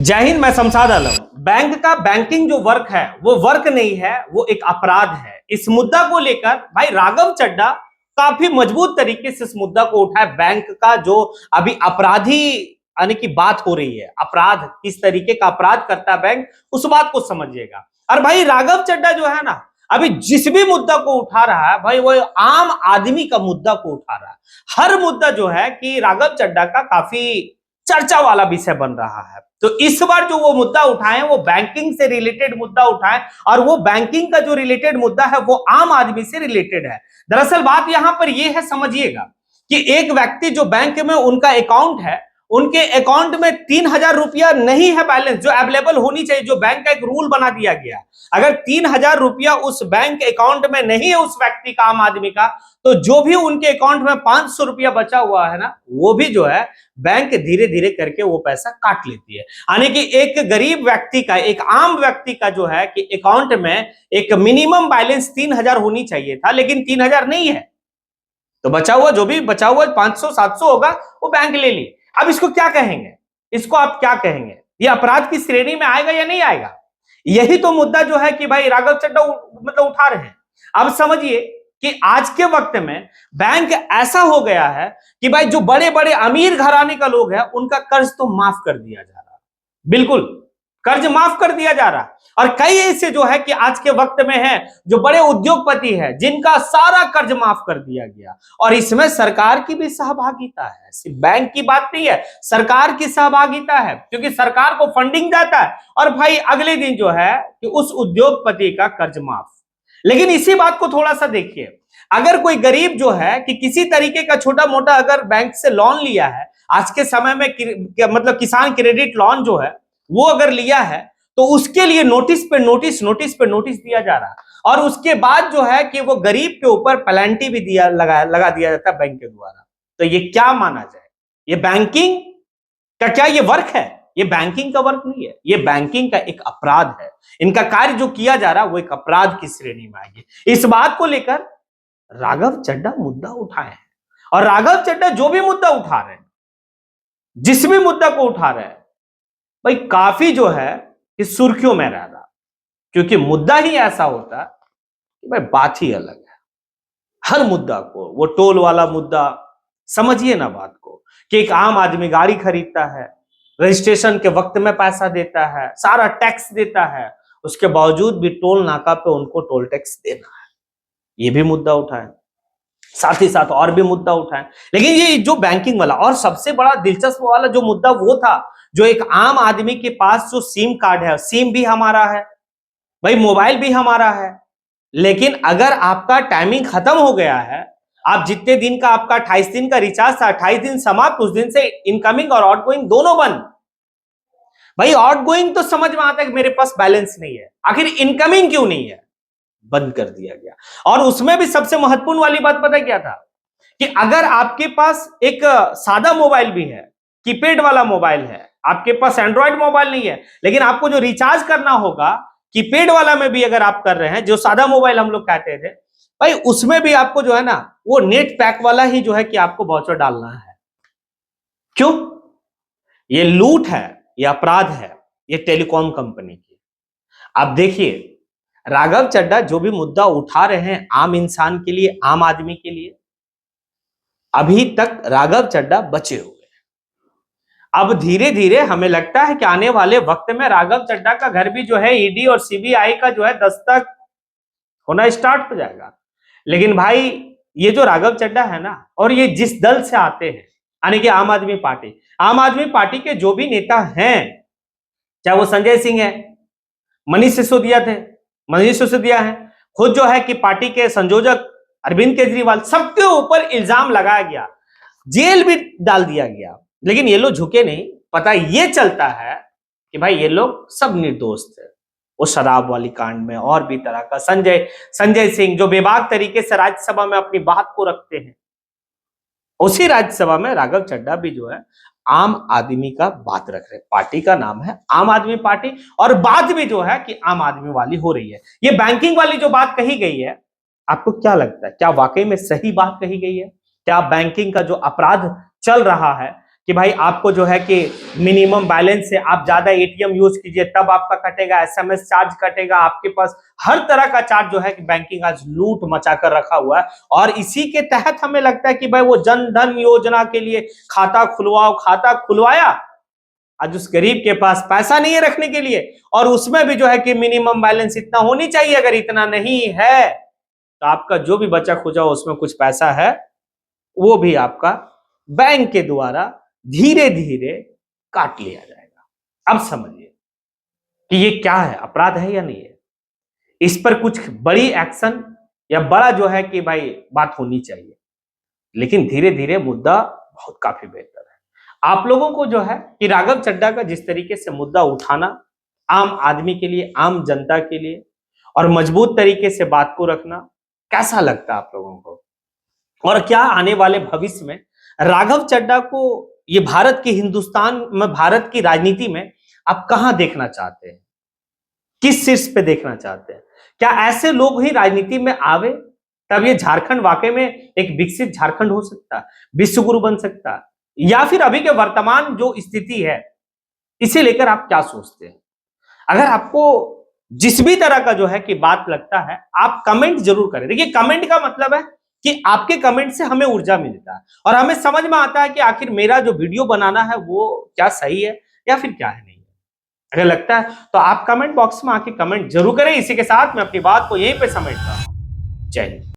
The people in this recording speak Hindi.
जय हिंद। मैं शमशाद आलम। बैंक का बैंकिंग जो वर्क है वो वर्क नहीं है, वो एक अपराध है। इस मुद्दा को लेकर भाई राघव चड्ढा काफी मजबूत तरीके से इस मुद्दा को उठाए। बैंक का जो अभी अपराधी आने की बात हो रही है, अपराध किस तरीके का अपराध करता है बैंक, उस बात को समझिएगा। और भाई राघव चड्ढा जो है ना, अभी जिस भी मुद्दा को उठा रहा है भाई वो आम आदमी का मुद्दा को उठा रहा है। हर मुद्दा जो है कि राघव चड्ढा का काफी चर्चा वाला विषय बन रहा है। तो इस बार जो वो मुद्दा उठाए वो बैंकिंग से रिलेटेड मुद्दा उठाए, और वो बैंकिंग का जो रिलेटेड मुद्दा है वो आम आदमी से रिलेटेड है। दरअसल बात यहां पर यह है, समझिएगा कि एक व्यक्ति जो बैंक में उनका अकाउंट है, उनके अकाउंट में 3,000 रुपया नहीं है बैलेंस जो अवेलेबल होनी चाहिए, जो बैंक का एक रूल बना दिया गया। अगर 3,000 रुपया उस बैंक अकाउंट में नहीं है उस व्यक्ति का, आम आदमी का, तो जो भी उनके अकाउंट में 500 रुपया बचा हुआ है ना, वो भी जो है बैंक धीरे धीरे करके वो पैसा काट लेती है। यानी कि एक गरीब व्यक्ति का, एक आम व्यक्ति का जो है कि अकाउंट में एक मिनिमम बैलेंस 3,000 होनी चाहिए था, लेकिन 3,000 नहीं है, तो बचा हुआ जो भी बचा हुआ 500-700 होगा वो बैंक ले ली। अब इसको क्या कहेंगे, इसको आप क्या कहेंगे? ये अपराध की श्रेणी में आएगा या नहीं आएगा? यही तो मुद्दा जो है कि भाई राघव चड्ढा मतलब उठा रहे हैं। अब समझिए कि आज के वक्त में बैंक ऐसा हो गया है कि भाई जो बड़े बड़े अमीर घराने का लोग है उनका कर्ज तो माफ कर दिया जा रहा है, बिल्कुल कर्ज माफ कर दिया जा रहा है। और कई ऐसे जो है कि आज के वक्त में है जो बड़े उद्योगपति है जिनका सारा कर्ज माफ कर दिया गया, और इसमें सरकार की भी सहभागिता है। सिर्फ बैंक की बात नहीं है, सरकार की सहभागिता है, क्योंकि सरकार को फंडिंग जाता है और भाई अगले दिन जो है कि उस उद्योगपति का कर्ज माफ। लेकिन इसी बात को थोड़ा सा देखिए, अगर कोई गरीब जो है कि किसी तरीके का छोटा मोटा अगर बैंक से लोन लिया है, आज के समय में मतलब किसान क्रेडिट लोन जो है वो अगर लिया है, तो उसके लिए नोटिस पे नोटिस, नोटिस पे नोटिस दिया जा रहा है, और उसके बाद जो है कि वो गरीब के ऊपर पेनल्टी भी लगा दिया जाता है बैंक के द्वारा। तो ये क्या माना जाए? ये बैंकिंग का क्या ये वर्क है? ये बैंकिंग का वर्क नहीं है, ये बैंकिंग का एक अपराध है। इनका कार्य जो किया जा रहा है वो एक अपराध की श्रेणी में आएगी। इस बात को लेकर राघव चड्ढा मुद्दा उठाए हैं, और राघव चड्ढा जो भी मुद्दा उठा रहे हैं, जिस भी मुद्दा को उठा रहे हैं, भाई काफी जो है कि सुर्खियों में रह रहा, क्योंकि मुद्दा ही ऐसा होता कि भाई बात ही अलग है। हर मुद्दा को, वो टोल वाला मुद्दा, समझिए ना बात को, कि एक आम आदमी गाड़ी खरीदता है, रजिस्ट्रेशन के वक्त में पैसा देता है, सारा टैक्स देता है, उसके बावजूद भी टोल नाका पे उनको टोल टैक्स देना है। ये भी मुद्दा उठाए, साथ ही साथ और भी मुद्दा उठाए। लेकिन ये जो बैंकिंग वाला और सबसे बड़ा दिलचस्प वाला जो मुद्दा वो था, जो एक आम आदमी के पास जो सिम कार्ड है, सिम भी हमारा है भाई, मोबाइल भी हमारा है, लेकिन अगर आपका टाइमिंग खत्म हो गया है, आप जितने दिन का आपका 28 दिन का रिचार्ज था, 28 दिन समाप्त, उस दिन से इनकमिंग और आउटगोइंग दोनों बंद। भाई आउटगोइंग तो समझ में आता है कि मेरे पास बैलेंस नहीं है, आखिर इनकमिंग क्यों नहीं है? बंद कर दिया गया। और उसमें भी सबसे महत्वपूर्ण वाली बात पता क्या था, कि अगर आपके पास एक सादा मोबाइल भी है, कीपैड वाला मोबाइल है, आपके पास एंड्रॉइड मोबाइल नहीं है, लेकिन आपको जो रिचार्ज करना होगा कीपैड वाला में भी अगर आप कर रहे हैं, जो सादा मोबाइल हम लोग कहते थे, भाई उसमें भी आपको जो है ना वो नेट पैक वाला ही जो है कि आपको वाउचर डालना है। क्यों? ये लूट है, ये अपराध है, ये टेलीकॉम कंपनी की। आप देखिए राघव चड्ढा जो भी मुद्दा उठा रहे हैं आम इंसान के लिए, आम आदमी के लिए, अभी तक राघव चड्ढा बचे हुए। अब धीरे धीरे हमें लगता है कि आने वाले वक्त में राघव चड्ढा का घर भी जो है ईडी और सीबीआई का जो है दस्तक होना स्टार्ट हो जाएगा। लेकिन भाई ये जो राघव चड्ढा है ना, और ये जिस दल से आते हैं, यानी कि आम आदमी पार्टी के जो भी नेता हैं, चाहे वो संजय सिंह है, मनीष सिसोदिया थे, मनीष सिसोदिया है, खुद जो है कि पार्टी के संयोजक अरविंद केजरीवाल, सबके ऊपर इल्जाम लगाया गया, जेल भी डाल दिया गया, लेकिन ये लोग झुके नहीं। पता ये चलता है कि भाई ये लोग सब निर्दोष थे। वो शराब वाली कांड में और भी तरह का संजय सिंह जो बेबाक तरीके से राज्यसभा में अपनी बात को रखते हैं, उसी राज्यसभा में राघव चड्ढा भी जो है आम आदमी का बात रख रहे हैं। पार्टी का नाम है आम आदमी पार्टी, और बात भी जो है कि आम आदमी वाली हो रही है। ये बैंकिंग वाली जो बात कही गई है, आपको क्या लगता है, क्या वाकई में सही बात कही गई है? क्या बैंकिंग का जो अपराध चल रहा है, कि भाई आपको जो है कि मिनिमम बैलेंस से आप ज्यादा एटीएम यूज कीजिए तब आपका कटेगा, एसएमएस चार्ज कटेगा, आपके पास हर तरह का चार्ज जो है कि बैंकिंग आज लूट मचा कर रखा हुआ है। और इसी के तहत हमें लगता है कि भाई वो जन धन योजना के लिए खाता खुलवाओ, खाता खुलवाया, आज उस गरीब के पास पैसा नहीं है रखने के लिए, और उसमें भी जो है कि मिनिमम बैलेंस इतना होनी चाहिए, अगर इतना नहीं है तो आपका जो भी बचा खुचा उसमें कुछ पैसा है वो भी आपका बैंक के द्वारा धीरे धीरे काट लिया जाएगा। अब समझिए कि ये क्या है, अपराध है या नहीं है, इस पर कुछ बड़ी एक्शन या बड़ा जो है कि भाई बात होनी चाहिए, लेकिन धीरे धीरे मुद्दा बहुत काफी बेहतर है। आप लोगों को जो है कि राघव चड्ढा का जिस तरीके से मुद्दा उठाना, आम आदमी के लिए, आम जनता के लिए, और मजबूत तरीके से बात को रखना, कैसा लगता है आप लोगों को? और क्या आने वाले भविष्य में राघव चड्ढा को ये भारत के, हिंदुस्तान में, भारत की राजनीति में आप कहां देखना चाहते हैं, किस शीर्ष पे देखना चाहते हैं? क्या ऐसे लोग ही राजनीति में आवे तब ये झारखंड वाकई में एक विकसित झारखंड हो सकता है, विश्व गुरु बन सकता है, या फिर अभी के वर्तमान जो स्थिति है इसे लेकर आप क्या सोचते हैं? अगर आपको जिस भी तरह का जो है कि बात लगता है, आप कमेंट जरूर करें। देखिए, कमेंट का मतलब है कि आपके कमेंट से हमें ऊर्जा मिलता है और हमें समझ में आता है कि आखिर मेरा जो वीडियो बनाना है वो क्या सही है या फिर क्या है नहीं है। अगर लगता है तो आप कमेंट बॉक्स में आके कमेंट जरूर करें। इसी के साथ मैं अपनी बात को यहीं पे समेटता हूं। जय हिंद।